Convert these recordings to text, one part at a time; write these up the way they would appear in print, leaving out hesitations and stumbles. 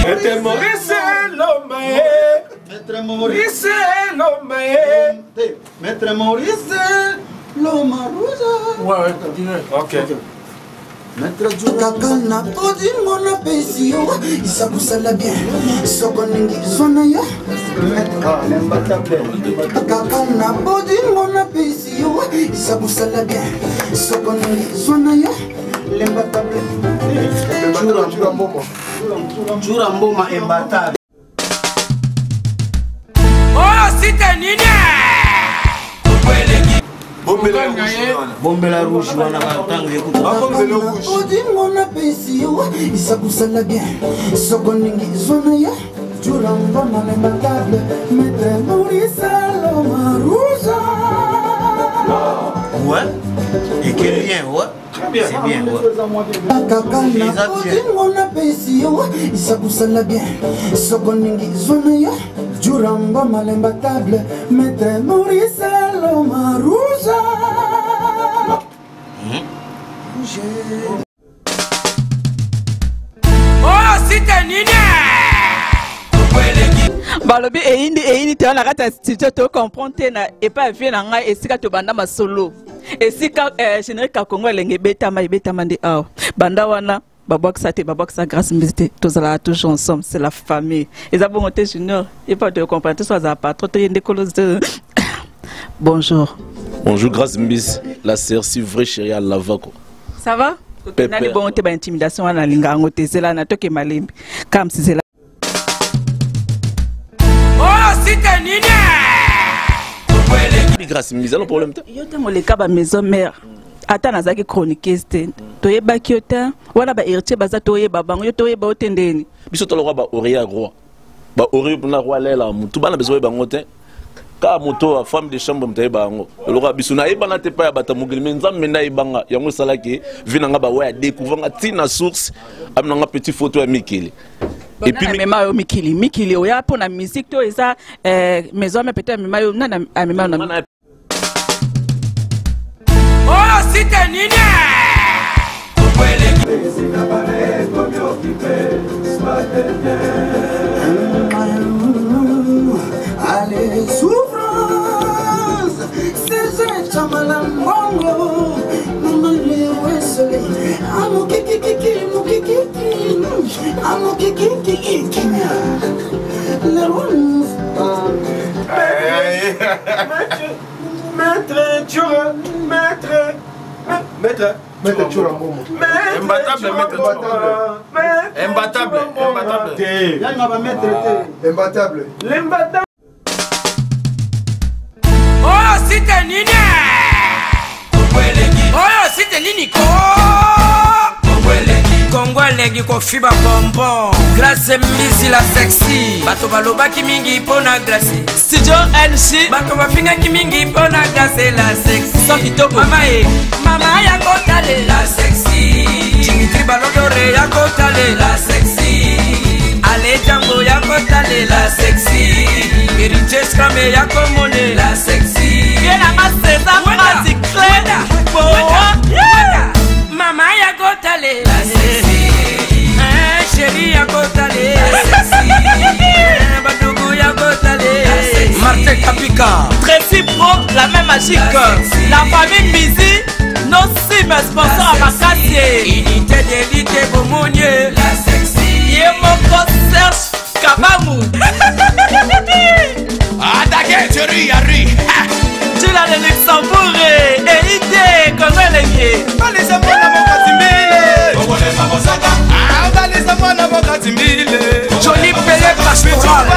Maître Maurice Lomae. Maître Maurice Lomae. Maître Maurice Lomarouza. Ouais, continue. Ok. Maître Kakana podi mona pesio isabusala bien sokoningi zona ya Kakana podi mona pesio isabusala bien sokoningi zona ya lembatable Chura mboma embatable. Oh, c'était Nina. Bombela rouge wana tangu yekuta. Odi mona pesio isabusala bien sokoningi zona ya chura mboma embatable Maître Maurice Lomarouza. Ouais. Et que bien, ouais. C'est bien, ouais. Kakana podi mona pesio isabusala bien sokoningi zona ya Juramba malembatable Maître Maurice Lomarouza. Oh, c'était Nina. Balobi eini te na kata studio to comprendre na et pas vie na nga esika to banda masolo esika générique ka Congo lenge betama ndi aw banda wana baboksa grâce mbiste tozala toujours ensemble, c'est la famille. Et bon monté junior et pas de comprendre soit za patron to yende kolos de bonjour. Bonjour grâce mbis la sœur si vrai chérie à Lavako. Ça va? Nani bon monté ba intimidation na linga ngote zela na toke malembi comme si c'est c'était Nina. Grâce mbis alors problème ta. Yo tango le kaba maison mère. Ata nazaki chroniqueuse te toyeba kiota wana ba héritier baza toyeba bango yo toyeba otendeni biso tolo ba oreya roi ba ori na roi lela mutu bana besoin bango te ka moto a femme de chambre mtaye bango loko biso na yeba na te pa ya bata mugili nzambe na yebanga yango salaki vinanga ba wa découvrir tina source amnanga petit photo ya Mikili. Et puis mema Mikili oya pona musique to eza maison mais peut-être mema yo na mema na Oh, c'était Nina. Allez, souffrance, c'est chamalangongo, maman le wesole, amo kiki, amo kiki, le rose. Maître Tchura, maître Tchura. Imbattable, maître Tchura. Imbattable. Imbattable. L'imbattable. Oh, c'était Nina. Oh, c'était Niniko. Kongolegi ko fiba bonbon. Glace mbisi la sexy. Bato balobaki mingi pona glace. Studio NC. Bato bafingaki mingi pona glace la sexy. Sans kitoko. Mama ya kotale la sexy. Dimitri Balodore ya kotale la sexy. Ale Django ya kotale la sexy. Héritier Scramé ya komone la sexy. Viens à César Pratique Clé. Mama ya kotale la sexy. Chérie ya kotale la sexy. Badougou ya kotale la sexy. Martin Kapika. Tracy Pro, la même magique. La famille Mizi, nos cimes sponsors à Makassie. Unité d'élite Bomonier. La sexy. Yemoko Serge Kabamou. Attaqué, chérie, Yari. Tu l'as de Luxembourg et idée Congo Lengue. Balisa mwana mokati mbile. Joli pele pastoral.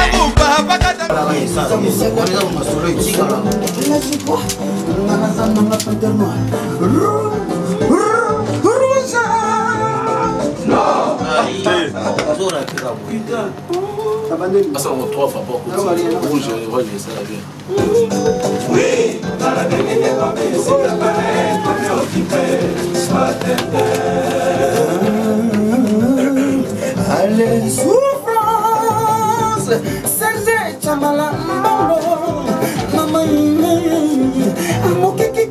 Ça on trois fois pas rouge ça la bien. Oui, allez, souffrance, c'est chamala mambo, maman, amo kiki,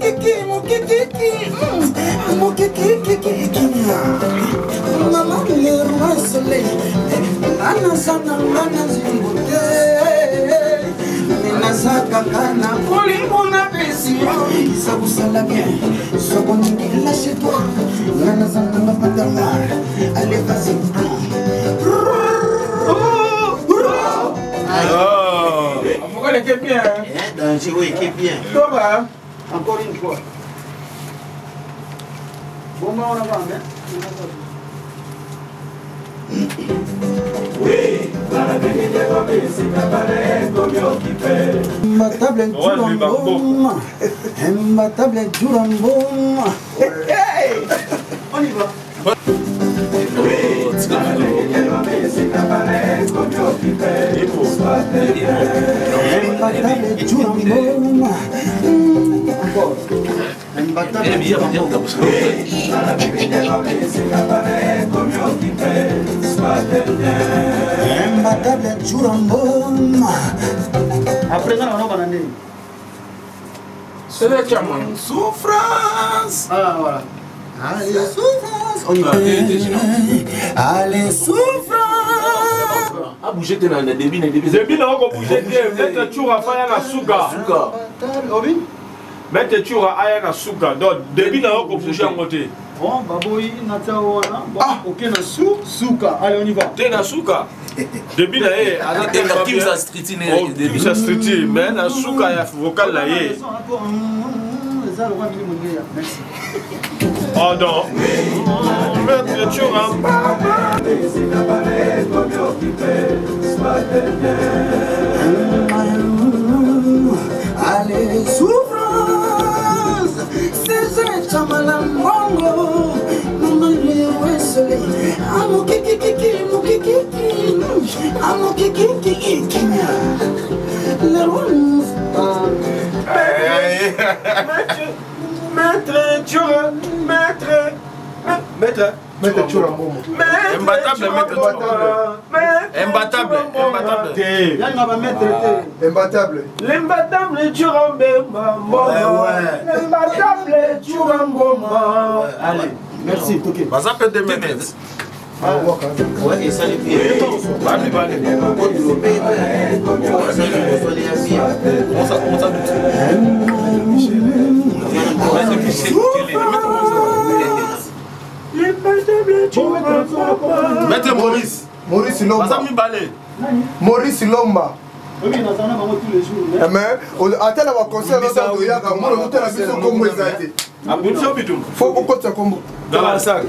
amo kiki, maman. soleil Nana sana nana zingote Menaza kakana Koli mona pesi Isa kusala bien Soko ningi lâche toi Nana sana mapatama Allez vas-y Pourquoi elle est bien? Danger, oui, qui est bien. Thomas. Encore une fois. Bon, on a pas, Oui, dans la vie des hommes, c'est pas pareil comme yo qui fait. ma table est Durambom. Ma table est Durambom. On y va. Oui, dans la vie des hommes, c'est pas pareil comme yo qui fait. Ma table est Durambom. Encore. Ma table est Durambom. Oui, dans la vie des hommes, c'est pas pareil comme yo qui fait. Ma table est Durambom. Après ça, on va aller. C'est le chaman. Souffrance. Ah, voilà. Allez, souffrance. On y va. Allez, souffrance. Ah, bouger t'es dans le débit, dans le débit. Débit, là, on va bouger. Mettre toujours à faire un souga. Obi. Mettre toujours à faire un souga. Donc, débit, là, on va bouger en côté. Bon, baboui, nata wana. Ok, na souka. Allez, on y va. T'es dans souga. Débit, là, Qui vous a striti débit, ça striti. Mais dans souga, il y a vocal là. Merci. Oh non. Mettre toujours en bas. Allez, souffrance, c'est chamala mongo. Maman, le soleil. Amo kiki amo kiki. La rose. Maître Churambo. Imbattable, L'imbattable Churambo. Allez, merci, Toké. Ça peut te mettre. Ouais, et ça les pieds. Maître Maurice. Maurice Lomba. Maurice Lomba. Mais attends, on va conseiller faut beaucoup de combo. Dans la sac,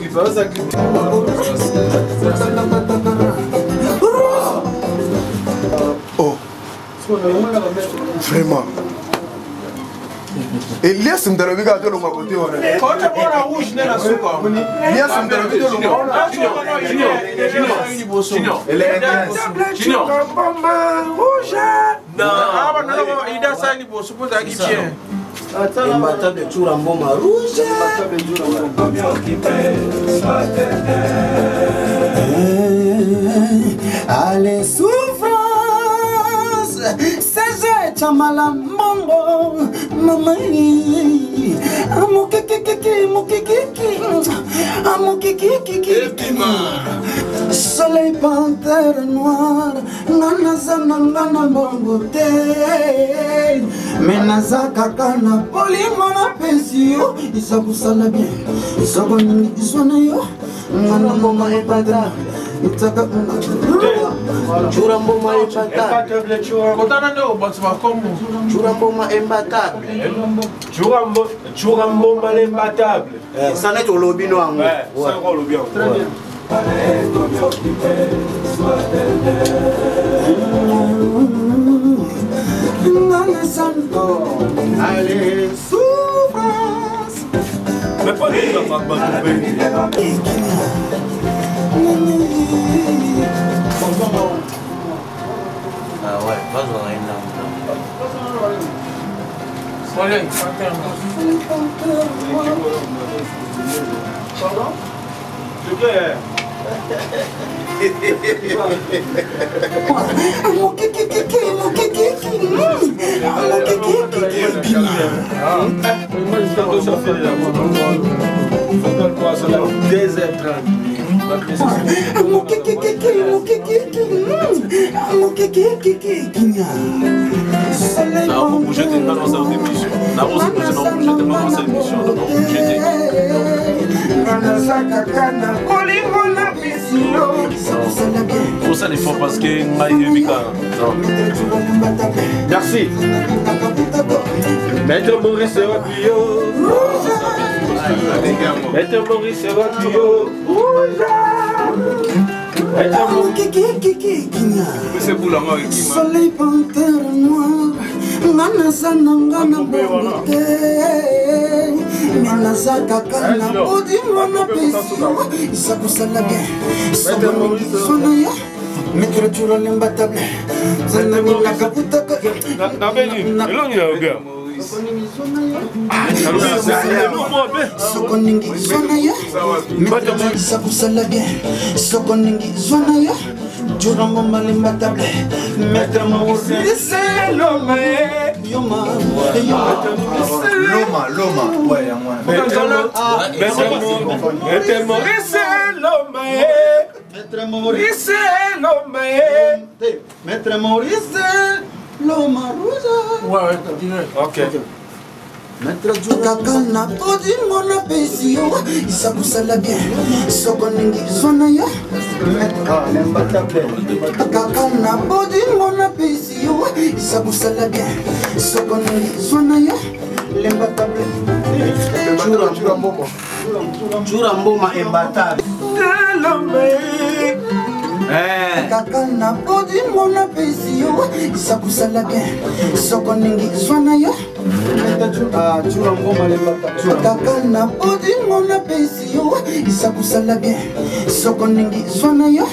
oh, vraiment. Elias Mdarabiga a le côté. Quand tu prends la rouge, n'est la soupe. Elias Mdarabiga Imbattable Churamboma rouge. Allez, souffrance, c'est chamala mongo. Maman, amo kiki. Soleil panthère noire, nana zana ngana bongo te. Menaza kakana poli mona pensio, isa kusala bien. Isa koni iswana yo, ngana mama epada. Itaka Churamboma imbattable. Churamboma imbattable. Churamboma l'imbattable. Ça n'est au lobby noir. Ouais, ça n'est au lobby noir. Très bien. Allez, souffrance. Mais pas de la Ah ouais, pas dans une Pardon? C'est clair. Pour ça, il faut parce que Merci. Maître Maurice Rapio. Maître Maurice Rapio. Soleil panthère noire, Manasa Nangana Bonte, Manasa Kakana, Odi Mona Pesio, Isakusalaga, Sonaya, Maître Turolim Batable, Zanamila Kaputaka, Sokoningi Zonaya, Isakusalaga, Sokoningi Zonaya. Jurango Malimbatable, Maître Maurice Loma, Loma, ouais, Maître Maurice Loma, Maître Maurice Loma, Maître Maurice Loma Rosa. Ouais, ok. Maître Kakana, Odi Mona Pesio, Isakusala bien, Sokoningi Zonaya. Kakana, Odi Mona Pesio, Isakusala bien, Sokoningi Zonaya. L'imbatable, Churamboma imbatable. Kakana, Odi Mona Pesio, Isakusala bien, Sokoningi Zonaya. Kakana, Odi Mona Pesio, Isakusala bien, Sokoningi Zonaya.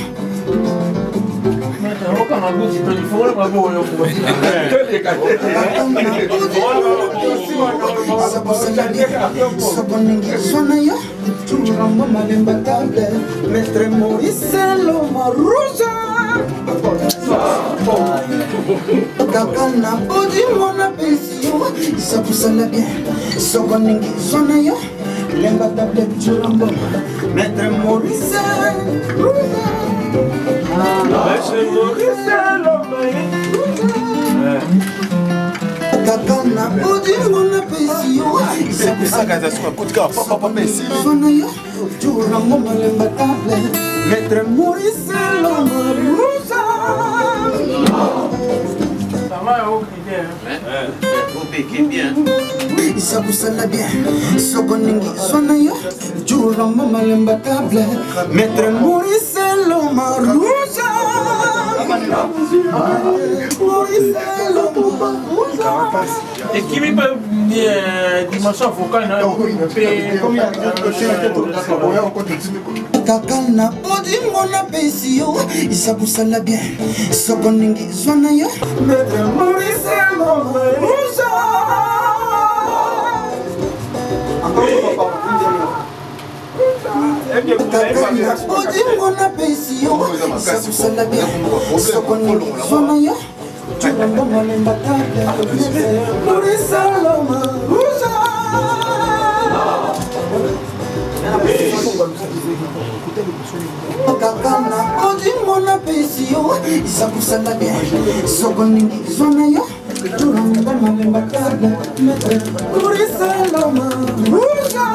Maître Maurice Loma Rosa. Kakana, Odi Mona Pesio, Isakusala bien, Sokoningi Zonaya. L'imbatable Churambo, Maître Maurice Rosa. Kakana, Odi Mona Pesio, Isakusala Zonaya. Churambo Malimbatable, Maître Maurice Loma Rosa. Isakusala bien, Sokoningi Zonaya. Jurambo Malimbatable, Maître Maurice Loma Rosa. Maurice Loma Rosa. Et qui me peut dimension focale, Kakana, Odi Mona Pesio, Isakusala bien, Sokoningi Zonaya. Maître Maurice Loma Rosa. Kakana, Odi Mona Pesio, Isakusala bien, Sokoningi Zonaya. Jurambo Malimbatable, Maurice Loma Rosa. Kakana, Odi Mona Pesio, Isakusala bien, Sokoningi Zonaya. Jurambo Malimbatable, Maurice Loma Rosa.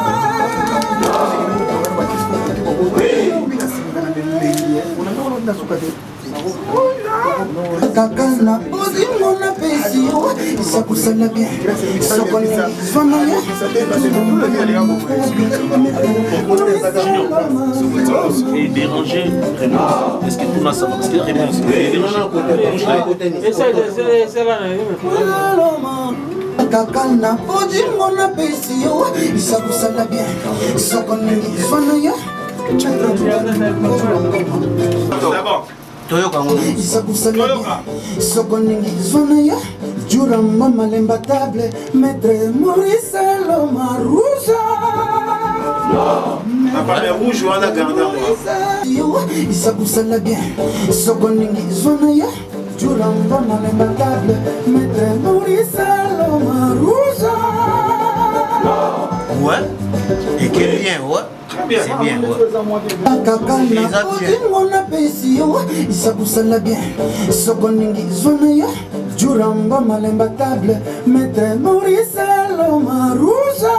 Kakana, Odi Mona Pesio, Isakusala bien, Sokoningi Zonaya. Et déranger vraiment. Est-ce que tout le monde ça va? Parce que vraiment, Kakana, Odi Mona Pesio, Isakusala bien, Sokoningi Zonaya. Isakusala bien, Sokoningi Zonaya. Jurambo Malimbatable, Maître Maurice Loma Rosa. Papa rouge ou à la garde. Isakusala bien, Sokoningi Zonaya. Jurambo Malimbatable, Maître Maurice Loma Rosa. Ouais. Écris bien, ouais. Très bien. C'est bien, ouais. Kakana odingona pesio isakusala bien sokoningi zona ya juramba malemba table maître Maurice Lomaruja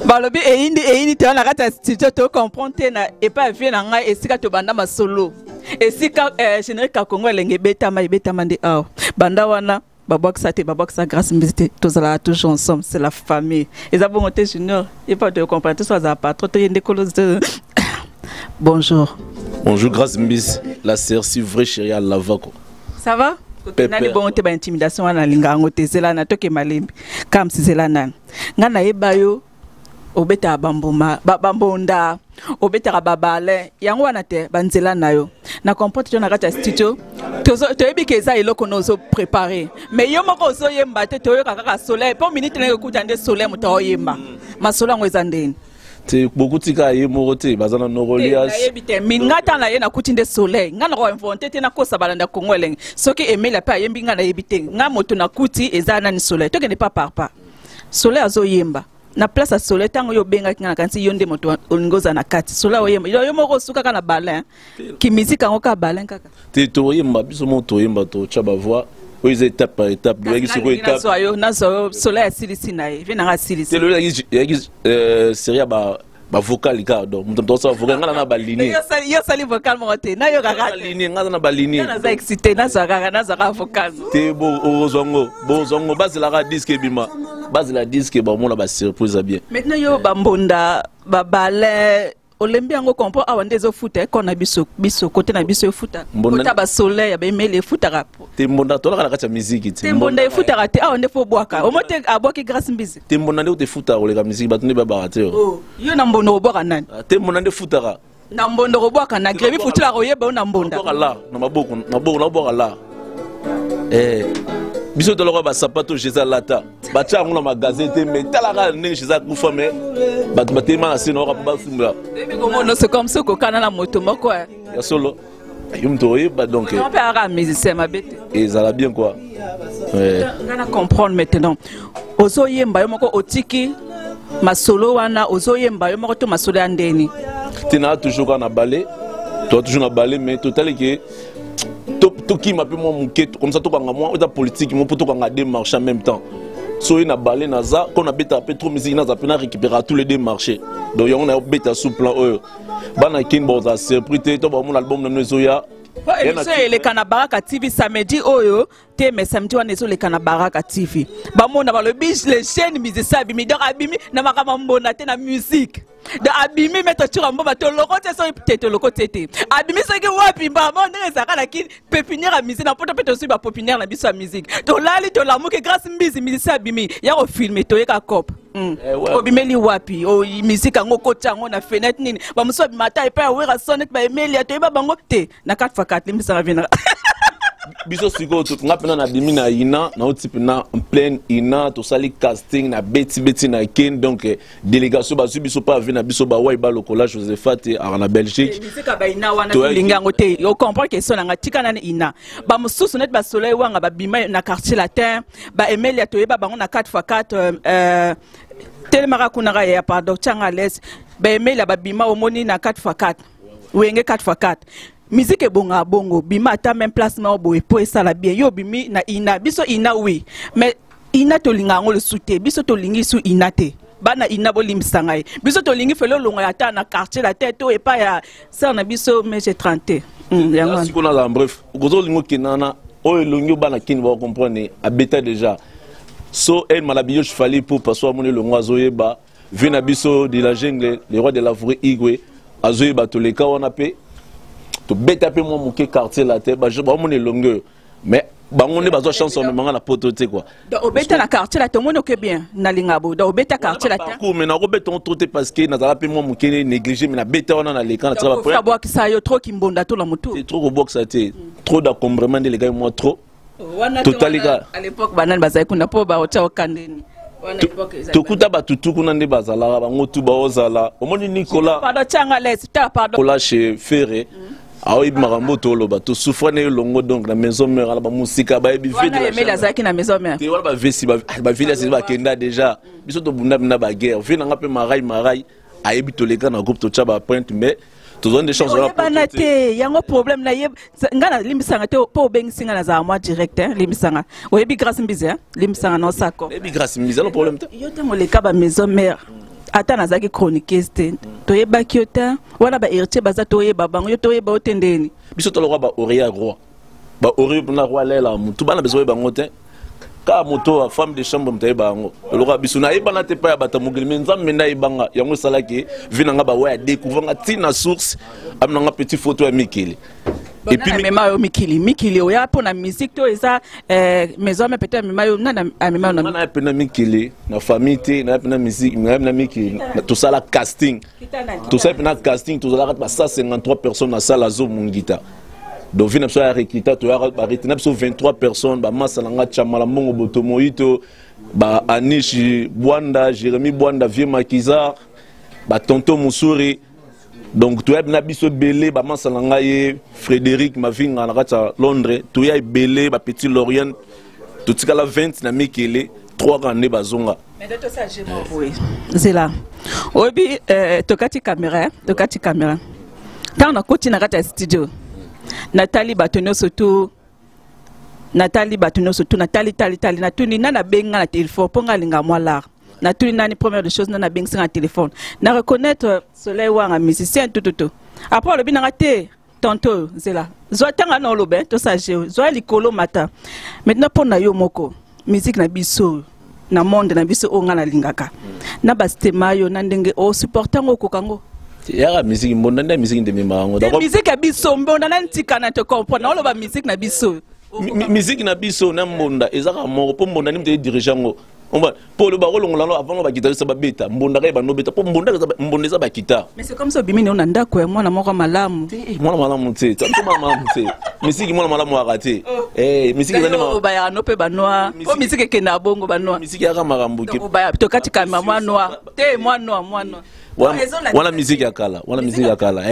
balobi eyini te wana kati ya studio to comprendre te na epa vie na ngai esika tobanda masolo esika générique ya Congo elenge ebetama nde awa banda wana babwakisa te babwakisa grâce mbisi te tozalaka toujours ensemble c'est la famille eza bongo te junior epa to comprendre te so azala patron te ye ndekolo bonjour grâce mbisi la sersi vrai chérie à lavako ça va nani bongo te ba intimidation wana linga yango te zela na toke malembi kam si zela nani nga na yeba yo obeta bamboma bambonda obeta babale yango wana te banzela na yo na comporte to na kati ya studio toyebi ke eza eloko nozo préparer mais yo moko ozoyemba te toyoka kaka soleil po minute na yokuta nde soleil moto oyemba masolo yango eza ndeni te beaucoup tika ye moko te bazana norolias nayebi te minga ta na ye nakuti nde soleil nga na ko inventé te na kosa balanda Congo elenge soki emela pa yembi nga na yebi te nga moto nakuti eza nani soleil tokende pa parpa soleil azoyemba na place à soleil tango yo benga kinga kanti yonde moto olingoza na kati soleil oyemba yo moko suka kana balin ki musique ngo ka balin kaka te to yemba biso moto yemba to chaba voix oize étape par étape de yaki siko étape nazo soleil asilisi na ye vina asilisi te le yaki série ba vocal ka do muto sa vocal ngala na ba ligne yo sali vocal mo te na yo kaka ligne ngala na ba ligne na za excité na za vocal te bozongo bazela ka disque bima bazela disque ba mona ba surprise bien maintenant yo bambonda babale olembi yango kompo awa ndezo futa kona biso côté na biso futa kota ba soleil ba emele futa rapo te mbonda to la kati ya musique te mbonda futa te awa ndefo bwaka omote aboki grâce mbizi te mbonda nde futa ko leka musique batunde ba barate yo na mbondo obwaka nani te mbonda nde futa na mbondo obwaka na grevi futula ko yeba na mbonda la na maboko na bwaka la biso to loko ba sapato jeza lata ba tia ngula magazine te mais talaka ne jeza kufa mais batu batema na sino ka ba sumla comment no c'est comme ça ko kana na moto moko ya solo yum to ba donc on peut ara musicien mabete et ça va bien quoi ngana comprendre maintenant ozo yemba yo moko otiki masolo wana ozo yemba yo moko to masolo ya ndeni tina toujours na ballet toi toujours na ballet mais total que tout qui m'a pu moi comme ça tout quand moi la politique moi pour tout quand démarche en même temps so na balé naza qu'on a bêta peu trop musique naza pena récupérer tous les démarchés donc on a bêta sous plan bana kin boza surprise to ba mon album na nezoya le Kanabaraka TV samedi oyo te mais samedi wana le Kanabaraka TV bamona ba le biche les chaînes musiciens abimi donc abimi na makamambona te na musique de abimi mettre sur mboma to lokote so peut-être lokote te abimi so ke wapi mbama ndenge zakala ki pépinière à musique na poto peut aussi ba pépinière na biso à musique to lali to lamu ke grâce mbizi musicien abimi ya ko filmer to yeka cop obimeli wapi o musique ngo kota ngo na fenêtre nini ba muso mata e pa wera sonnet ba emeli to ba bango te na 4x4 limisa ravina biso siko to ngapena na bimi na ina na otipe na en plein ina to sali casting na beti na ken donc délégation ba biso pa vina biso ba wa ba lokola Josephat na Belgique musique ba ina wana lingango te o comprendre que sona ngatika na ina ba mususu net ba soleil wanga ba bima na quartier latin ba emeli to yeba bango na 4x4 telemara kunara ya pardon changa les ba emeli ba bima omoni na 4x4 wenge 4x4 musique bonga bongo bima ta même place ma boye po esala bien yo bimi na ina biso ina oui mais ina to linga ngo le souté biso to lingi su ina te bana ina bolimisa ngai biso to lingi felo longo ya ta na quartier la tête to e pa ya ça na biso mais j'ai 30 yango si kona la bref gozo lingo kinana o longo bana kin va comprendre a beta déjà so el malabio je fallait pour passer mon longo azoyeba vina biso de la jungle les rois de la forêt igwe azoyeba to les ka wana pe to beta pe moi mon quartier la tête ba je ba mon longueur mais bango ne bazo chance on manga na poto te quoi do obeta na quartier la te mono ke bien na lingabo do obeta quartier la te ko mais na obeta on troté parce que na zala pe moi mon ke négligé mais na beta on na l'écran ça va pas boire ça yo trop kimbonda to la moto c'est trop box ça te trop d'encombrement de les gars moi trop totalika à l'époque banane bazai kuna po ba ocha okandeni tokuta batutu kuna nde bazala bango tu baozala omoni Nicolas pardon changa les ta pardon Nicolas chez Ferré aoi marambo to loba to souffre ne longo donc na maison mère la ba musika ba ebi vide la chambre zaki na maison mère te wala ba vesi ba villa c'est ba kenda déjà biso to bunda na ba guerre vina ngape marai a ebi to leka na groupe to chaba pointe mais to zone des choses là banate yango problème na yeb ngana limisanga te po bengisinga na za moi direct hein limisanga o ebi grâce mbize hein limisanga no sako ebi grâce mbize le problème yo te moleka ba maison mère ata nazaki chroniqueuse te toyebaki yo te wana baheritier baza toyeba bango yo toyeba o te ndeni biso tolokwa baoreya roi baoreya mpona roi lela mutu bana bezo oyeba yango te ka moto a femme de chambre mutayeba yango tolokwa biso nayebana te pa ya bata mokili me nzambe nayebanga yango esalaki vi nanga bawa ya découvranga ntina source aminanga petit photo ya mikili et puis mema yo mikili oya pona musique to eza maison mais peut-être mema yo na mema na na pena mikili na famille te na pena musique na mikili to sala casting to sala pena casting to sala ba 153 personnes na sala zo mungita donc vina so ya recruta to ya ba retina so 23 personnes ba masalanga chamala mbongo botomoito ba Anishi Bwanda Jérémy Bwanda Vieux Makizar ba tonton Musuri. Donc tu as bien biso belé ba masalanga ye Frédéric Mavinga na kata Londres tu ya belé ba Petit Lorient tout tika la 20 na mikele 3 années bazonga mais de tout ça j'ai oui c'est là obi tokati caméra tant na koti na kata studio Nathalie Batono surtout Nathalie Natuni na benga na téléphone ponga linga moi là Natuni nani première des choses na benga na téléphone na reconnaître soleil wa un musicien tout après le binanga te tantôt c'est là zo tanga na lobe to ça je zo likolo mata maintenant pour na yo moko musique na biso na monde na biso onga na lingaka na bastema yo na ndenge o supporter ngoko kango ya musique mbonda na musique de memango d'accord musique biso mbonda na ntika na te comprendre oloba musique na biso musique na biso na mbonda ezaka moko po mbonda ni mte dirigeant on va pour le barolo ngolano avant ba guitariste ba beta mbonda ka ba no beta po mbonda za ba guitar mais c'est comme ça bimini on anda ko mwana moko malamu mwana malamu te tanto malamu te musique mwana malamu akate musique za nema ba ya no pe ba noa o musique ke na bongo ba noa musique ya marambo ke ba ya to kati kama mwana noa te mwana wana musique ya kala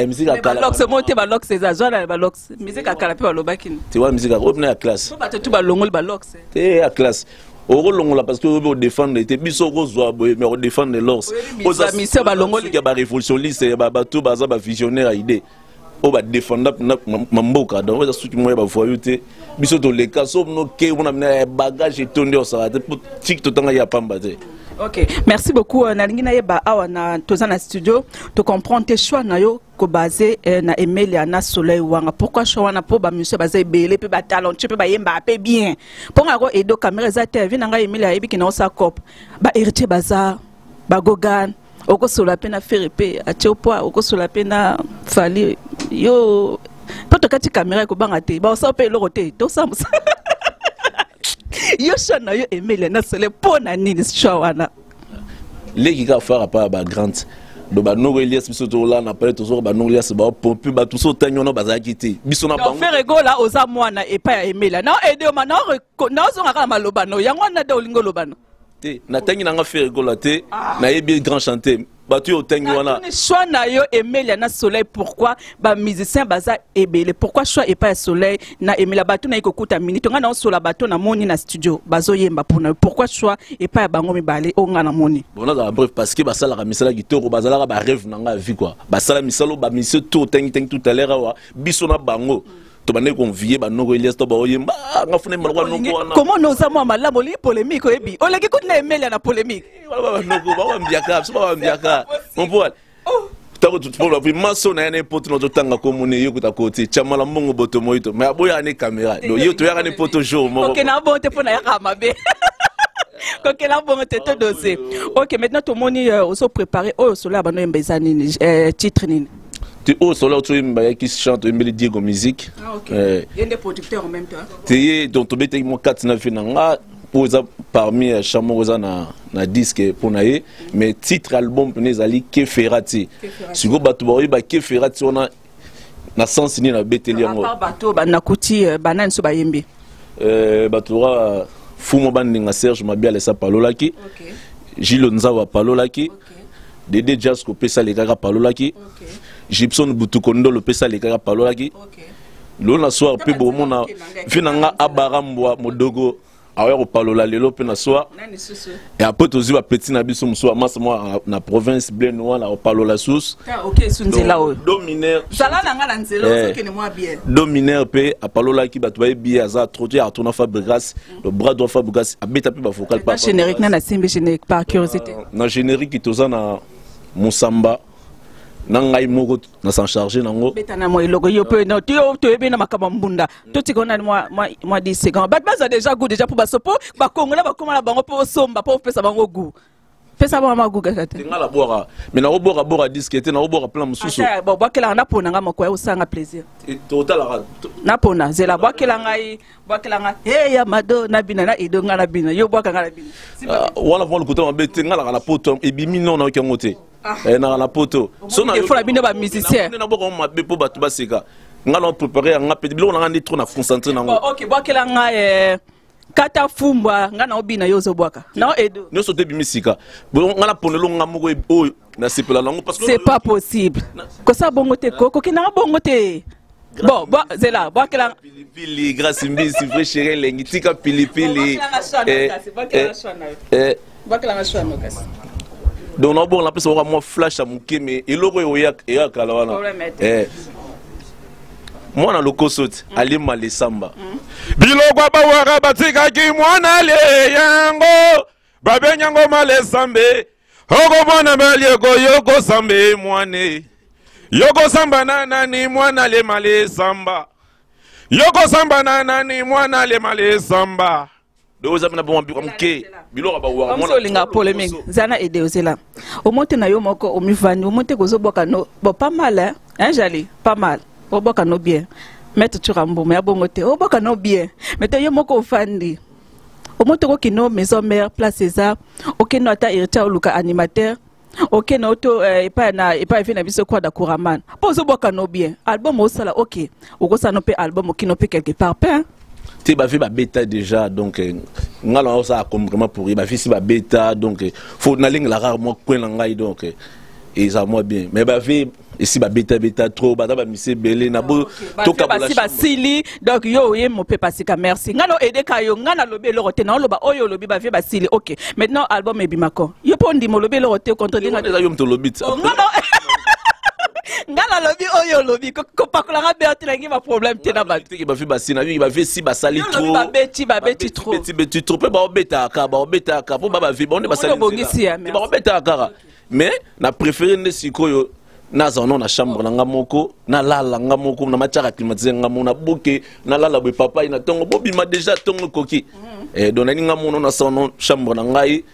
musique ya kala lox monte ba lox za zona ba lox musique ya kala pe ba lobaki te wana musique ya opna ya classe ba to ba longol ba lox te ya classe au longola parce que on défendre était biso kozwa mais on défendre l'ors aux amis ba longoli ya ba révolutionniste ba bato baza ba visionnaire idée o ba défendre mamboka donc ça suki moya ba voyouté biso to les cas so no ke on a bagage tondi au sarate pour tik to tanga ya pamba te. Ok, merci beaucoup. Nalingi na yeba awa na toza na studio to comprendre tes choix na yo ko basé na Emilia na Soleil wanga. Pourquoi choix na po ba monsieur basé belé pe ba talentueux pe ba yemba pe bien. Ponga ko edo caméra za TV na nga Emilia yebi ki na osa cop. Ba héritier baza ba gogan oko sola pe na ferepe atiopoa oko sola pe na fali yo poto kati caméra ko banga te ba osa pe lorote to sa yo chana yo Emilia na Soleil pona nini chowana leki ka fara pa ba grande do ba no Elias biso to la na pa to so ba no Elias ba pompe ba tout so tanyo no bazakiti biso na bango faire gola oza mwana e pa ya Emilia na ede ma na zo ngaka maloba no yango na de olingo lobano te na tangi na nga faire gola te na yebi grand chanter batu yo tangi wana choix na yo Emilia na Soleil pourquoi ba musicien baza ebele pourquoi choix et pas Soleil na Emilia batu na ikokuta minute nga na sola batu na moni na studio bazo yemba pona pourquoi choix et pas bango mibale onga na moni bon na bref parce que basala ka misala gitoro basala ba rêve na nga vie quoi basala misalo ba misio tout tangi tout à l'heure wa biso na bango to bane convier ba noko Elias to ba oyemba nga fune malwa noko wana comment nous avons malamu li polémique ebi oleki kuna Emilia na polémique wala noko ba mbiaka so ba mbiaka on peut tako tout pour la maso na ene poto no tanga komune yo kuta koti chamala mbongo boto moito mais aboya ne caméra do yo to ya ne poto jour mo OK na bonte pona ya kamabe OK na bonte te dossier OK maintenant tout moni oso préparer o solo abano yembeza nini titre nini tu au solo tu mba qui chante Emile Diego musique OK il y a des producteurs en même temps tu donc to bete mo 4 na finanga posa parmi chamoza na disque pour naé mais titre album penezali ke ferati siko bato ba ke ferati ona na sens ni na beteli yango à part bato ba nakuti banane so ba yembi bato ra fumo bandinga Serge Mabiala sa palolaki OK Gilles Nzawa palolaki Dédé Jazz ko pesa les kaka palolaki. Gibson Butukondo le pesa les kaka palolaki. Lo na soir pe bo mona finanga abarambwa modogo awe ko palola lelo pe na soir. Et après tozi ba petit na biso mso amasa moi na province Blenois na palola sous. OK sunzela o. Dominaire. Sala na ngala nzelo soki ne moi bien. Dominaire pe apalola ki batwa bi aza trotter à tourner Fabregas le bras droit Fabregas abeta pe ba vocal pas générique na simbi générique par curiosité. Na générique qui toza na Musamba nangai moko na s'en charger nango betana mo logo yo pe no to ebe na makaba mbunda to tikona moi 10 secondes bat baza déjà goût déjà pour basopo ba kongola ba komala bango po somba po pesa bango goût pesa ba ma goût kata ngala bora mais na bora disquette na bora plan mususu bon bakela na pona nga moko ya usanga plaisir total na pona zela bakela nga ya mado na bina na edo nga na bina yo bwaka nga na bina wala vont le côté mbete ngala na poto e bimi non na kengote na la poto so na il faut la bino ba musicien na boko mabe po batu baseka ngala préparer nga pe bilo na ngandi trop na concentrer nango OK bakela nga kata fumbwa nga na obina yo zo bwaka na edo no so te bimisika bon ngala ponelo nga moko o na sepela nango parce que c'est pas possible ko sa bongo te ko kina bongo te bon zela bwakela pilipili grâce mbisi vrai chérie lengi tika pilipili bwakela nga shwana kasi donc na bon la pesa wa moi flash à mukeme eloko ya kala wana mwana lokosoti ali malesamba biloko bawara batikaki mwana le yango babenyango malesambe okomona balieko yoko sambe mwane yoko samba nani mwana le malesamba yoko samba nani mwana le malesamba doza na bon mke biloko bawara mwana linga polémique zana ede ozela omonte na yo moko omivani omonte kozoboka no bon pas mal hein jali pas mal oboka no bien mettre tu rambo mais bongote oboka no bien mais te yo moko ofandi omonte ko kino maison mère place César okeno ata irita oluka animateur okeno auto epa vina biso kwa da Kouraman pozo boka no bien album osala OK okosana pe album okino pe quelque part pe te ba fi ba bêta déjà donc ngala ça complètement pour ba fi si ba bêta donc faut na ligne la rare moi coin la ngai donc et ça moi bien mais ba fi ici ba bêta trop ba mise belé na bo to ka ba sili donc yo ye mo pe pasika merci ngalo ede kayo ngana lobe lo rote na loba oyo lobi ba fi ba sili OK maintenant album e bimako yo pondi mo lobe lo rote contre dinga déjà yo mto lobi ngala lobi oyo lobi ko pakola ga berti la ngi ba problème te na ba te ba fi ba sina bi ba fi si ba sali trop ba beti trop beti trop pe ba beta ka po ba vi ba on ba sali ba beta ka mais na préféré ne sikoyo na zono na chambre na ngamoko na lala ngamoko na matière climatisée ngamona boke na lala be papa ina tongo bobima déjà tongo koki donc na ngamono na sono chambre na ngai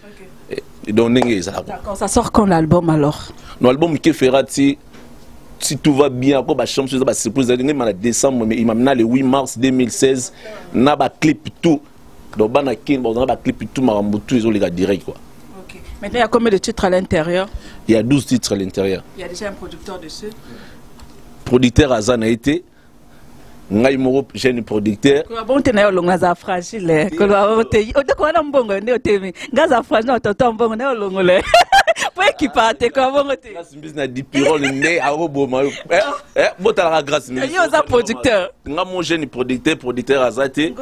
donc ndenge ça. D'accord, ça sort quand l'album alors? Non, l'album qui fera si tout va bien, après ba chambre ça ba surprise en décembre mais il m'a mené le 8 mars 2016 na ba clip tout. Donc bana kin bon na ba clip tout marambo tout ils ont les gars direct quoi. OK. Maintenant il y a combien de titres à l'intérieur? Il y a 12 titres à l'intérieur. Il y a déjà un producteur dessus? Producteur Azana été ngai moro jeune producteur ko bon tena yo longa za fragile ko lo te o de ko na mbongo ne o temi ngaza fragile no to mbongo ne o longole po ekipate ko bongo te grâce business di pirole ne a robo ma bota la grâce yo za producteur nga mon jeune producteur azate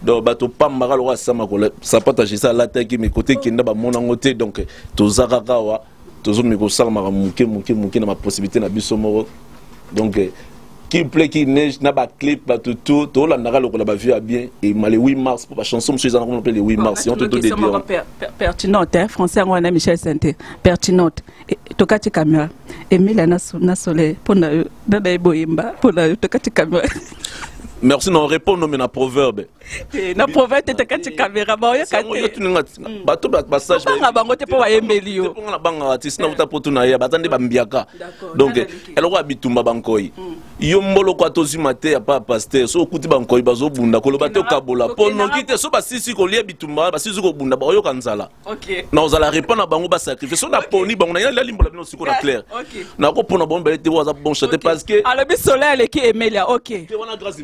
donc bato pamba lo sama ko ça partager ça la tête qui mes côtés qui nda ba mona ngote donc to zakaka wa to zo me ko sala ma muke na ma possibilité na biso moro donc qui plaît qui neige n'a pas clip pas tout la nara le ba vu bien et mal le 8 mars pour la chanson monsieur on appelle le 8 mars si on te tout des pertinente hein français on a Michel Santé pertinente tokati caméra Emile na soleil pour na boyimba pour na tokati caméra. Merci non répondre mais na proverbe na proverbe tokati caméra ba yo kati bato passage ba bango te po ba yembeli yo pour na banga artiste na uta poto na ya batande ba mbiaka donc elle ko abitumba bankoi yo mbolo kwa tozi mate ya pa pasteur so okuti bankoi bazo bunda ko loba te kabola pono kite so ba sisi ko lia bitumba ba sisi ko bunda ba yo kanzala OK na ozala répondre bango ba sacrifice so na poni bango na la limbola bino siko na clair na ko pona bon belete waza bon chanter parce que alors bi soleil qui Emelia OK te wana grâce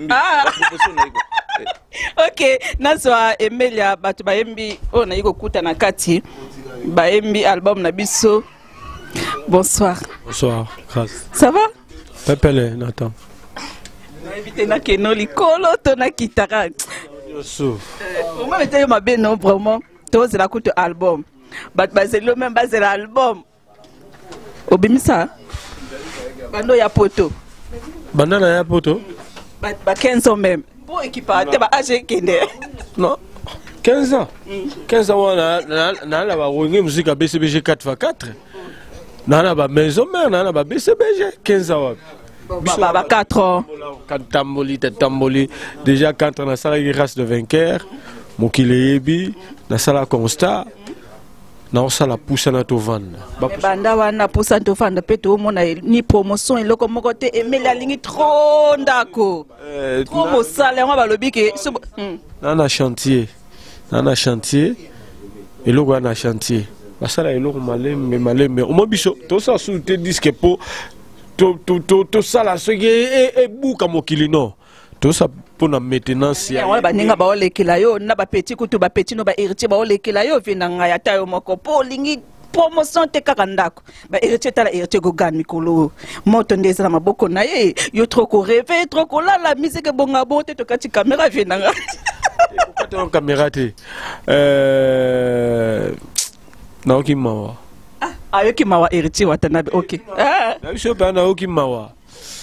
OK nazwa Emelia batu bayembi ona yiko kuta na kati bayembi album na biso Bonsoir. Bonsoir, grâce. Ça va? Pépele, Nathan. Invité na keno likolo to na kitara. Comment était ma bien non vraiment? Toi c'est la coûte album. Bat bazelo même bazelo album. Obimisa. Bando ya poto. Bandana ya poto? Ba 15 ans même. Pour équiper te ba âge kende. Non. 15 ans. 15 ans on a la wonge musique à BCBG 4x4. Nana ba maison mère nana ba BCBG 15 ans. Bah 4 ans. Quand Tamboli, déjà quand on a salé race de vainqueur, Mokilebi, na sala constat, na sala pousse na tovan. Banda wana pousse na tovan pe to mona ni promotion et loko moko te aimer la ligne trop ndako. Trop mo sala nga balobi ke na chantier. Na chantier et loko na chantier. Basala eloko malembe. O mo biso to sa sous te disque po to sala ce qui est bouka mokili non to ça pour la maintenance ya ba ninga ba olekela yo na ba petit kutu ba petit no ba héritier ba olekela yo vina ngaya tayo moko po lingi promotion te kaka ndako ba héritier tala héritier go gan mikolo moto ndeza na maboko na ye yo trop ko rêver trop ko la musique bonga bonte to kati caméra vina nga ko caméra te na okimawa ayoki mawa héritier watanabe OK na biso pa na okimawa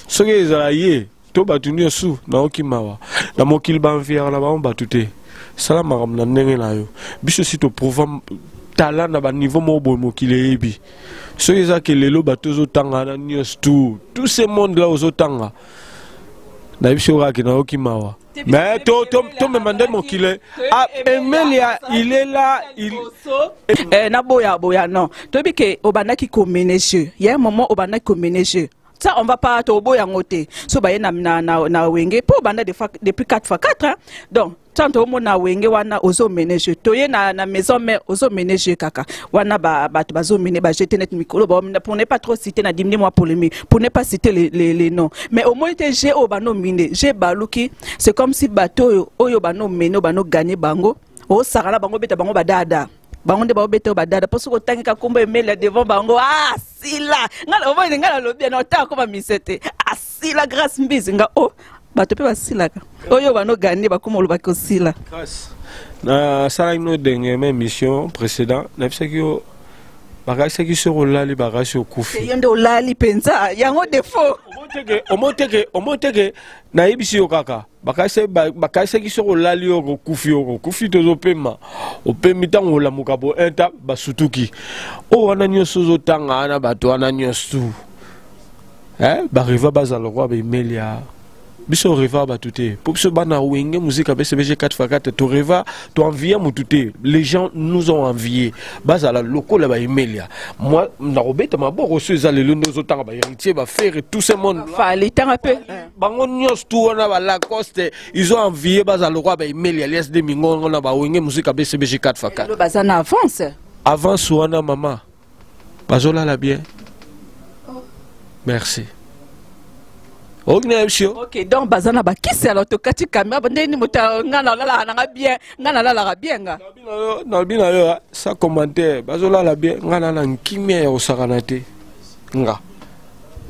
soki ezala ye to batuni osu na okimawa na mokili banvière na bango batu te sala makambo na ndenge na yo biso si toprouva talent na baniveau moko boye mokili eyebi soki eza ke lelo bato ozotanga na news tout ce monde là ozotanga na biso kaka na okimawa mais to même nde mokili Emelia il est là na boya non tobi ke obandaki ko ménager il y a un moment obandaki ko ménager ça on va pas to boya ngote so ba na wenge po banda depuis 4x4 hein? Donc tant au mona wenge wana ozo ménager toye na maison mère ozo ménager kaka wana ba bazo mine ba jeter net micro pour ne pas trop citer na dimni moi polémique pour ne pas citer les noms mais au moins j'ai obano mine j'ai baluki c'est comme si bateau oyo bano mine bano gagner bango o sarala bango beta bango badada bango nde baobeta badada parce que otangika kombo Emelia devant bango sila ngala omoni ngala lobi na otaka koma misete sila grâce mbizi nga bato pe basilaka oyo bano gagner bakoma loba ko sila grâce na sala ino dernière émission précédent na bisaki yo bakasaki sur olali bakasi okufi yende olali penza yango défaut omoteke na yebisi yo kaka bakasaki sur olali yo okufi tozopema opemi ntango olamuka bo enta basutuki o wana nyonso ozotanga na bato wana nyonso bariva bazala lokwa Emelia biso reva batute pour biso bana wenge musique avec BCBG 4x4 to reva to envier mutute les gens nous ont envié bazala lokola ba Emelia moi na robeta maboko so ezale le nous otanga ba héritier ba faire tout ce monde fallait un peu bango nyos tout on a ba Lacoste ils ont envié bazala lokwa ba Emelia les de mingo na ba wenge musique avec BCBG 4x4 le bazana avance wana maman bazola la bien merci. Ok, donc bazana ba qui c'est alors to kati caméra ndeni mota ngana la na bien ngana la bien nga na bina yo ça commentaire bazola la bien ngana na nkimia ya osakanate nga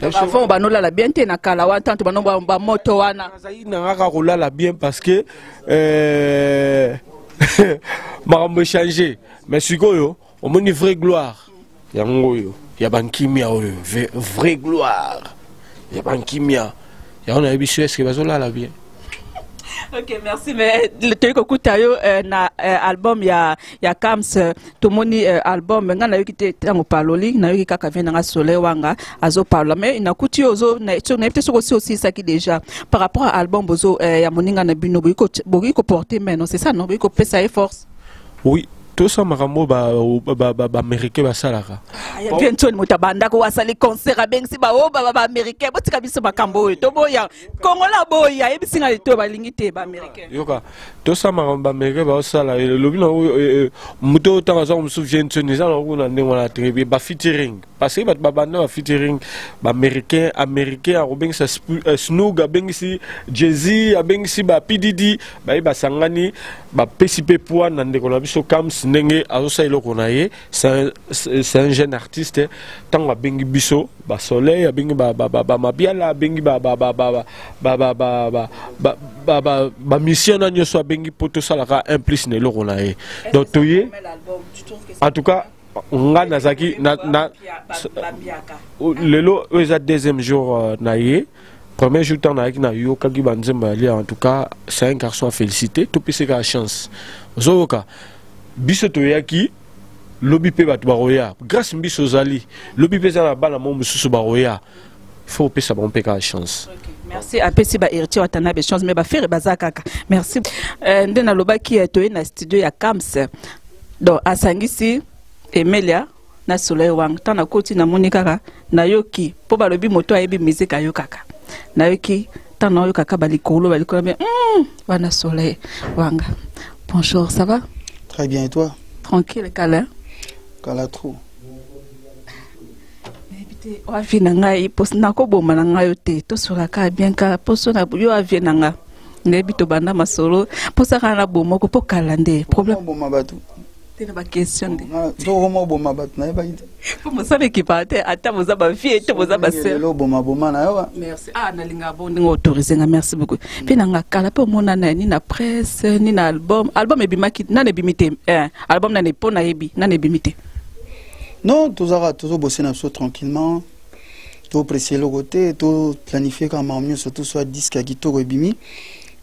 avant banola la bien te na kala wa tanto banomba ba moto wana zayi na ngaka kola la bien parce que makambo changer mais sikoyo on moni vraie gloire yango yo ya bankimia oyo vraie gloire ya bankimia ya on a habitué ce que bazola la bien. Ok, merci. Mais le truc au Koutayo, na album ya Kams, tout moni album, nga na yuki te tango parloli, na yuki kaka vient na soleil wanga, azo parla. Mais na kuti ozo, na peut-être aussi ça qui déjà par rapport à album bozo ya moninga na bino, bogi ko porter maintenant, c'est ça non, bogi ko pesa force. Oui. Tout ça makambo ba américain ba salaka bientôt mutabanda ko wasali concert abengsi ba américain botika biso makambo to boya kongola boya ebisinga to balingi te ba américain yoka tout ça makambo ba américain ba sala lobi na muto tanga za msu viento ni za na ndenge na tribi ba featuring parce que ba banda ba featuring ba américain a robengsa Snoog abengsi Jay-Z abengsi ba PDD ba sangani ba PCP poa na ndeko na biso Kams ndenge azosa eloko na ye c'est un jeune artiste tant abengi biso ba soleil abengi ba mabiala abengi ba mission na nyoso abengi poto salaka implice na eloko na ye donc toye en tout cas nga nazaki lelo eza deuxième jour na ye premier jour tant na yo kaki banzemba ali en tout cas c'est un garçon à féliciter tout pese ka chance zoka biso toyaki lobi pe batu baroya grâce mbiso zali lobi pe za bana mo mususu baroya faut pesa bon pe ka chance. Merci à pesi ba héritier watana be chance mais ba faire bazakaka merci ndena lobaki toye na studio ya Kams donc asangisi Emilia na Soleil Wang tana koti na monikaka na yoki po balobi moto ayebi musique ayokaka na yoki tana yokaka balikolo mais wana Soleil Wang. Bonjour, ça va? Très bien, et toi? Tranquille, câlin? Câlin trop. Wavi na ngai pos na ko boma na ngai te to sura ka bien ka poso na yo avi na nga ngebi to banda masolo posa kana boma ko pokala nde problème boma batu tena ba question de to homo boma batu na ba ite po mo sabe ki pate ata mo za ba vie te mo za ba se lo boma na yo. Merci na linga bon ndingo autoriser nga merci beaucoup pe na nga kala pe mona na ni na presse ni na album ebimaki na ne bimite album na ne pona yebi na ne bimite. Non, toujours bosser tranquillement, tout apprécier le côté, tout planifier quand même, surtout soit disque à guitare et bimi,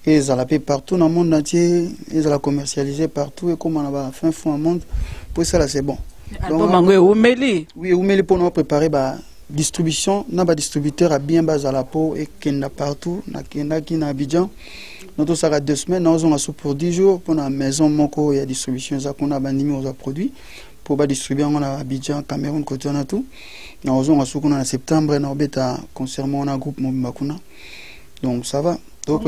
et ça la paie partout dans le monde entier, et ça la commercialiser partout, et comme on a fait un fond au monde, pour ça là c'est bon. Oui, Oumeli pour nous préparer la distribution, on a un distributeur à bien bas à la peau, et qui est partout, qui est à Abidjan. Nous ça a 2 semaines, nous avons un pour 10 jours, pour la maison, il y a distribution, ça qu'on a bandé aux produits. Pour distribuer on a Abidjan, Cameroun, côté on a tout. Nous avons en septembre, nous avons concert un groupe Mobimakuna. Donc ça va. Donc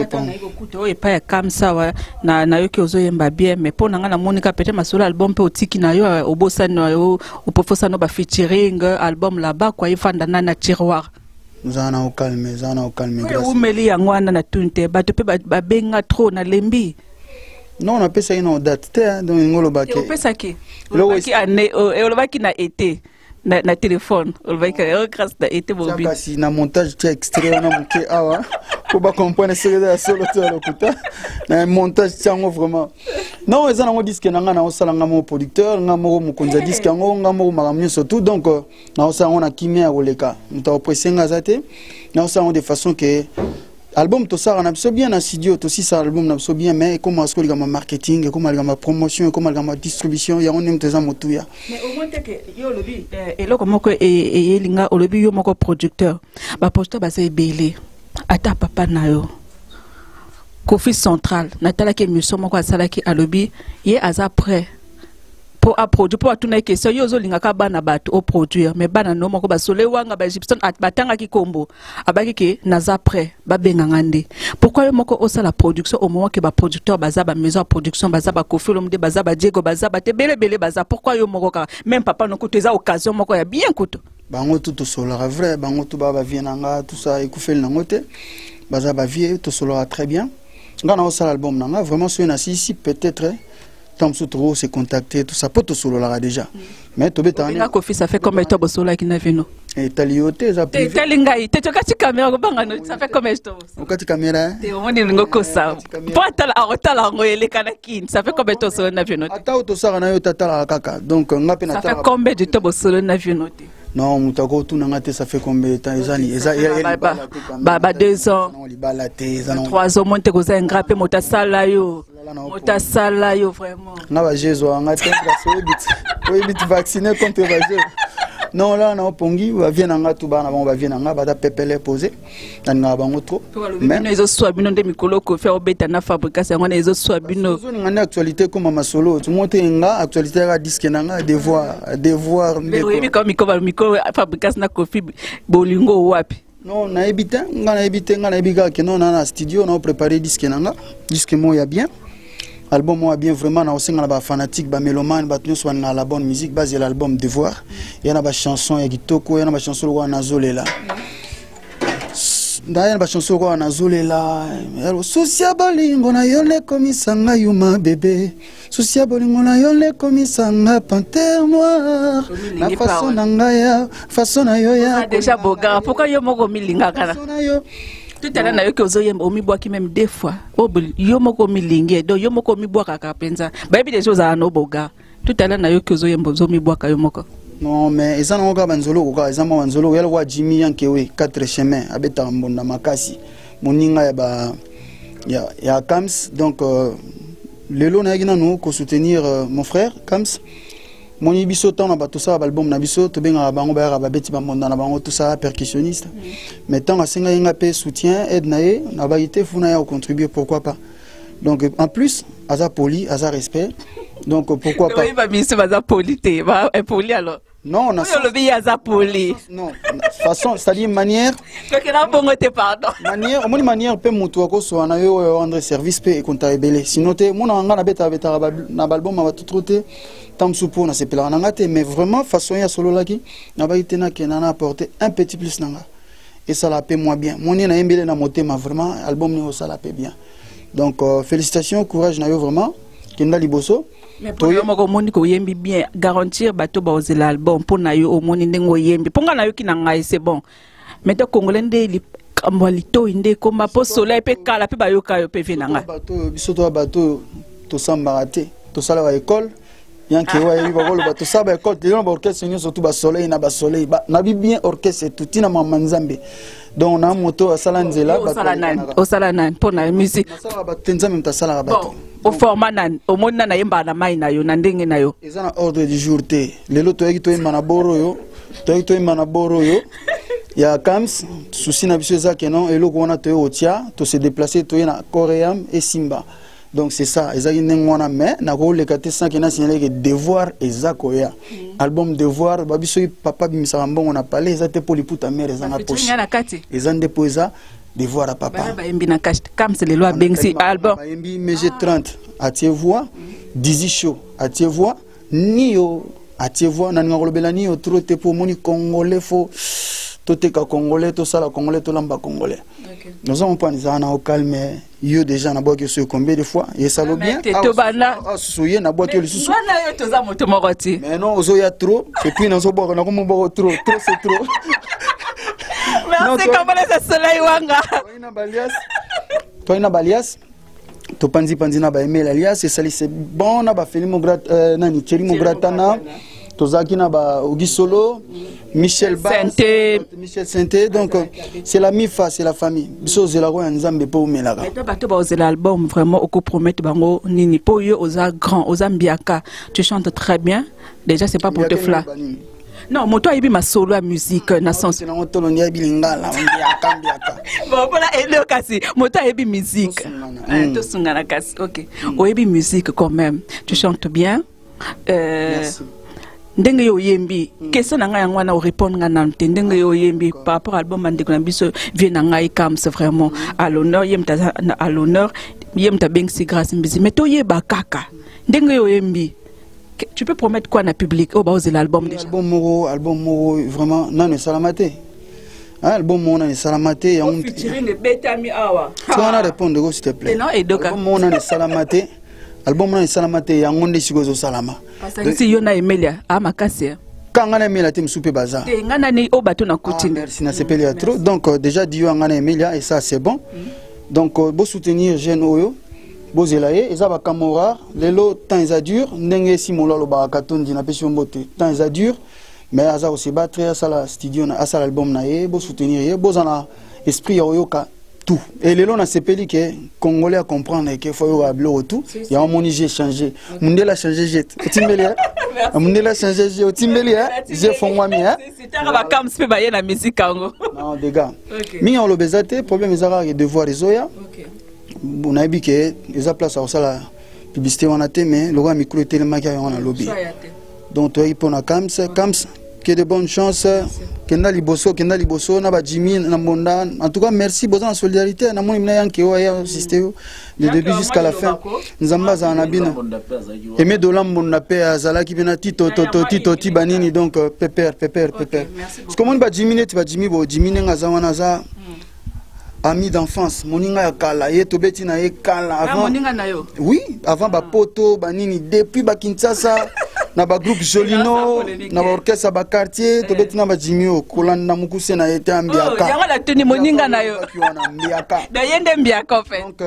et pas comme ça na yoki ozoyemba bien mais pour nanga na monika peut-être masolo album pe otiki na yo obosa na yo opofosa no ba featuring album là-bas quoi ifanda na tiroir. Nous allons au calme, grâce. Ou meli yangwana na tunte bato pe ba benga trop na lembi. Non, on appelle ça une date, donc on a on appelle ça qui? On a qui na été na téléphone, on va grâce na été mobile. Si na montage tu extrait on a monté awa, pour pas comprendre ce que c'est solo tu na montage tiango vraiment. Non, ils ont dit que na osala ngamo producteur, ngamo mokonza disque ngo ngamo makamyo surtout donc na osala on a kimia oleka. Muta opresenga zate, na osala de façon que album tout ça on a bien en studio aussi ça album on a bien mais comment est-ce que le marketing comment le promotion comment le distribution il y a on aime tes amotuya mais au moins que yo lobi et là comment que et linga au lobi yo moko producteur ba producteur ba c'est belé ata papa na yo Kofi Central natala ke mission moko asala ki alobi ye aza prêt pour à produire pour tout na question yo zo linga ka bana bato au produire mais bana no moko ba Soleil Wanga ba Egyptian batanga ki kombo abaki ke naza prêt ba benga ngande pourquoi yo moko osa la production au moment que ba producteur baza ba maison de production baza ba Kofi Olomide baza ba Diego baza ba te belé baza pourquoi yo moko ka même papa no kuto eza occasion moko ya bien kuto bango tout solara vrai bango tout ba vie nanga tout ça ekufel nango te baza ba vie tout solara très bien ngana osa l'album nanga vraiment sur une assise peut-être Tom Soutro s'est contacté, tout ça, pour tout solo là déjà. Mais tu bêta. Kofi, ça fait combien de temps que solo qui n'a vu nous? Et Talioté, ça privé. Talingaï, tu as caméra, ça fait combien de temps? On a caméra. Tu on est l'ingoko ça. Pas tal à retala les Kanakin, ça fait combien de temps solo n'a vu nous? Attends, tout ça, on a eu tata kaka. Donc on a peine. Ça fait combien de temps solo n'a vu nous? Non, Moutago, tout n'a ça fait combien de temps? Bah 2 ans. 3 ans, monte que un grappé motasala yo. Motasala yo vraiment. Na ba Jésus, on a été vacciné contre Jésus. Non, là, on a pongi, on va venir en Gatouba, on va venir en Gabada, pepele posé. On a un autre. Mais les autres soient bien de Mikolo, qu'on fait au bêta na fabrication, on a les autres soient bien. On a une actualité comme ma solo. Tu montes une actualité à disque, devoir. Mais oui, comme Mikolo, fabrication na Kofi, Bolingo, wapi. Non, on a évité, que non, on a un studio, on a préparé disque, disque moi bien. Album moi bien vraiment na aussi ngala fanatique ba mélomane ba tous wana na la bonne musique basé l'album Devoir il y a na ba chanson ya kitoko il y a na ba chanson wa na zolela ndaya ba chanson ko na zolela susia bolingo na yo le komisanga yuma bébé susia bolingo na yo le komisanga panthère noire na façon na ngaya façon na yo ya déjà boga pourquoi yo moko milinga kana tout à l'heure na yo ke ozoyemba omibwaki même deux fois yo moko milingi donc yo moko mibwaka ka penza bayebi des choses à no boga tout à l'heure na yo ke ozoyemba ozomibwaka yo moko. Non, mais ils ont encore banzolo, ils ont banzolo, il y a Jimmy Yankewe, 4 chemins, avec un bon Makasi. Mon ninga y a Kams, donc le lot n'a nous pour soutenir mon frère Kams. Mon ibiso tant na tout ça, album na biso, to benga bango ba beti ba monda na bango tout ça percussionniste. Mais tant à senga yenga pe soutien, aide nae, na ba ité funa ya contribuer pourquoi pas. Donc en plus, asa poli, asa respect. Donc pourquoi pas. Oui, bah monsieur baza polité, bah impoli alors. Non, on a le billet à poli. Non, façon, c'est-à-dire manière. Manière, mon manière peut monter quoi soit on a eu rendre service peut et compter belé. Sinon te, mon anga na beta na album va tout trotter. Tam soupo na sepela na ngate, mais vraiment façon ya solo là qui na ba itena que na apporté un petit plus nanga. Et ça la paie moi bien. Mon na embelé na moté ma vraiment album ni ça la paie bien. Donc félicitations, courage na yo vraiment. Kenda liboso. Mais pour yo moko moni ko yembi bien garantir bato ba ozela album pour na yo o moni ndengo yembi ponga na yo ki na ngai c'est bon mais to congolais ndeli kambalito inde koma po soleil pe kala pe ba yo ka yo pe vinanga bato biso to bato to samba te to sala ba école yanke wa yi ba golo bato saba école te no ba orchestre ni surtout ba soleil na bi bien orchestre tout na manzambe donc na moto asala nzela o sala nan pour na musique sala ba tenza même ta sala bato au format nan au monde na yemba na mai na yo na ndenge na yo eza na ordre du jour te lelo to yeki to yemba boro yo to yemba na boro yo ya Kams souci na biso eza kenon eloko wana to yo tia to se déplacer to na Koream et Simba donc c'est ça eza ndenge wana mais na ko le kate sans que na signaler que devoir eza koya album devoir ba biso papa bimisa mbongo na palais eza te poliputa mère eza na poche eza ndepo eza devoir à papa. Comme c'est les lois Bengsi album. MG 30 à tes voix, Dizzy Show à tes voix, Nio à tes voix, Nangarobela Nio, trop te pour moni congolais faux, tout est congolais, tout ça la congolais, tout l'amba congolais. Nous avons pas des au calme, yo déjà na bois que ce combien de fois, et ça va bien. Ah, souillé na bois que le sous. Mais non, aux oya trop, et puis nous avons na comme boire trop c'est trop. Merci comment le soleil wanga. Toi ina balias. To panzi na ba email alias et ça c'est bon na ba film nani cheri mo gratana. To zaki na ba Ogisolo, Michel Santé donc c'est la mifa, c'est la famille. Biso zela ko nzambe po melaka. Et toi bato ba ozela album vraiment oko promettre bango nini po yo oza grand, oza mbiaka. Tu chantes très bien. Déjà c'est pas pour te flatter. Non, moi toi, il y a ma solo à musique, na sens. Bon, voilà, et le cassi. Moi toi, il y a musique. Tout sungana cassi. Ok. Oh, il y a musique quand même. Tu chantes bien. Merci. Ndenge yo yembi. Question na ngai ngwana o répondre ngana ndenge yo yembi par rapport à l'album Mandeko na biso vient na ngai comme c'est vraiment à l'honneur, à l'honneur, yemta Bengsi grâce mbizi. Mais to yeba kaka. Ndenge yo yembi. Tu peux promettre quoi na public au bas de l'album déjà? Album moro vraiment non salamate. Album mona ne salamate ya on featuring le betami awa. Tu vas répondre s'il te plaît. Non et donc album mona ne salamate. Album mona ne salamate ya ngonde sikozo salama. Parce que si yona Emelia a makasi. Quand ngana Emelia te msupe baza. Te ngana ni o bato na kutinga. Merci na sepeli trop. Donc déjà dio ngana Emelia et ça c'est bon. Donc beau soutenir jeune oyo. Bozelaye, ezaba kamora, lelo temps ça dure, ndenge si mololo ba katondi na pesi mbote, temps ça dure, mais aza aussi battre à la studio na à l'album na ye, bo soutenir ye, bo zana esprit yoka tout. Et lelo na sepeli que congolais à comprendre que faut yo ablo tout, il y a un moni j'ai changé. Mundela changé jet. Otimbeli hein? Mundela changé jet, otimbeli hein? J'ai fond moi mi hein? C'est ta ba kam spe ba ye na musique kango. Non, des gars. Mi on le bezate, problème ezara de voir les oya. OK. On a dit que les place à la publicité on a été mais le roi micro tellement qu'il y a un lobby donc toi il pour na Kams que de bonnes chances kenda liboso na ba Jimmy na monda en tout cas merci beaucoup en solidarité na moni na yanke o ya assisté de début jusqu'à la fin nzamba za na bina aimé dolambo na pe azala ki bina tito banini donc pépère parce que mon ba Jimmy net ba Jimmy bo Jimmy nga za wana za ami d'enfance moninga ya kala ye tobeti na ye kala avant moninga na yo oui avant ba poto banini depuis ba Kinshasa na ba groupe Jolino na ba orchestre ba quartier tobeti na ba Jimio kolanda mukuse na yete ambiaka yango la tuni moninga na yo da yende mbiaka en fait donc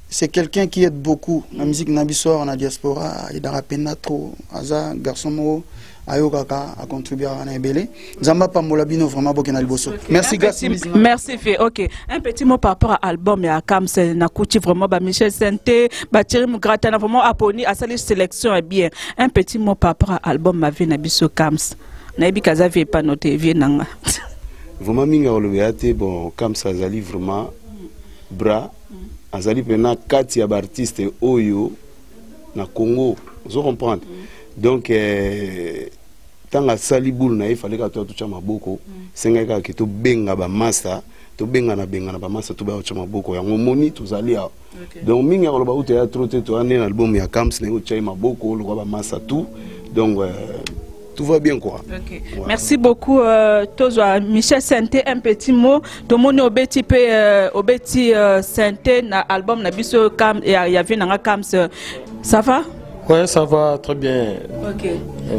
c'est quelqu'un qui aide beaucoup la musique nabiso na diaspora et dans rapena trop aza garçon mo ayokaka a contribuer à na ebele nzamba pambola bino vraiment bokena liboso merci grâce merci fait OK un petit mot par rapport à album ya Kams na kuti vraiment ba Michel Santé ba Thierry Mugrata na vraiment aponi à sa sélection est bien un petit mot par rapport à album ma vie na biso Kams na ebi kaza vie pas noté vie nanga vraiment minga olobeate bon Kams azali vraiment bras azali pena kati ya artiste oyo na Congo vous comprendre donc tanga sali boule na ifale ka to tucha maboko senga ka ke to benga ba master to benga na ba master to ba tucha maboko ya ngomoni to zali a donc minga ko ba uta ya troté to ane album ya Kams na ucha maboko lo ba master tout donc tout va bien quoi. Okay. Ouais. Merci beaucoup Tozo Michel Santé un petit mot to moni obeti pe obeti Santé na album na biso Kams ya vi na Kams ça va? Ouais, ça va très bien. OK.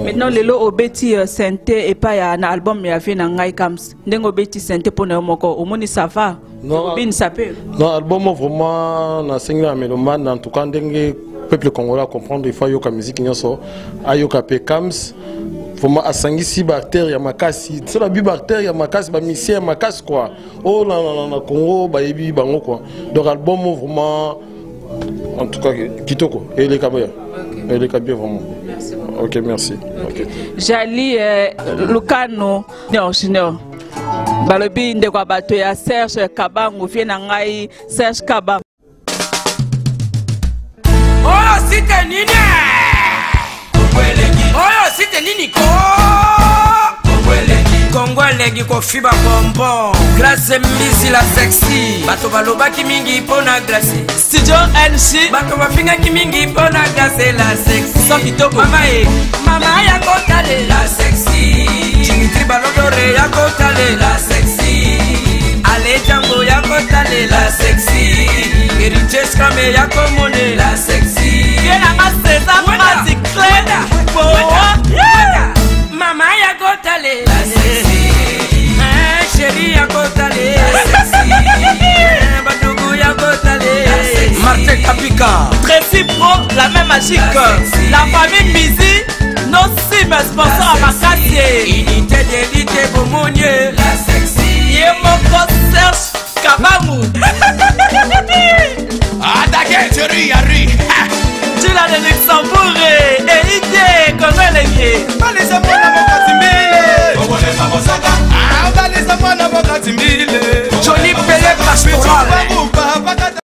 Maintenant les lo obeti Santé et pas ya na album ya vi na ngai Kams. Ndengo obeti Santé pour na moko omoni ça va? Non, bin sapé. Non, album vraiment na singa mélomane en tout cas ndenge peuple congolais comprendre il faut yoka musique nyoso ayoka pe Kams. Vraiment asangisi bactéries ya makasi. C'est la bactéries ya makasi ba misien makasi quoi. Oh na Congo ba yebi bango quoi. Donc album vraiment en tout cas kitoko et les kabaya. Et les kabaya vraiment. Merci. OK, merci. OK. Jali Lucano Junior. Balobi ndeko bato ya Serge Kabangu vie na ngai Serge Kabangu. Oh site nini? Oh site nini ko? Kongolegi ko fiba bonbon. Glace mbizi la sexy. Bato balobaki mingi pona glace. Studio NC. Bato bafinga ki mingi pona glace la sexy. So kitoko. Mama ya kotale la sexy. Dimitri Balodore ya kotale la sexy. Ale Django ya kotale la sexy. Heritage Kame ya komone la sexy. Yena maseza magic clean. Mama ya kotale la sexy. Chérie ya kotale la sexy. Badougou ya kotale la sexy. Martin Kapika. Tracy Pro, la même magique. La famille Mizi, nos cimes sponsors à Makassi. Unité d'élite Bomonier. La sexy. Yemoko Serge Kabangu. Attaquez, Thierry Yari. Tu l'as de Luxembourg et idée comme elle est. Pas les amours dans mon catimile. On les a mosaka. Ah, on les amours dans mon catimile. Jolie Pelé pastoral.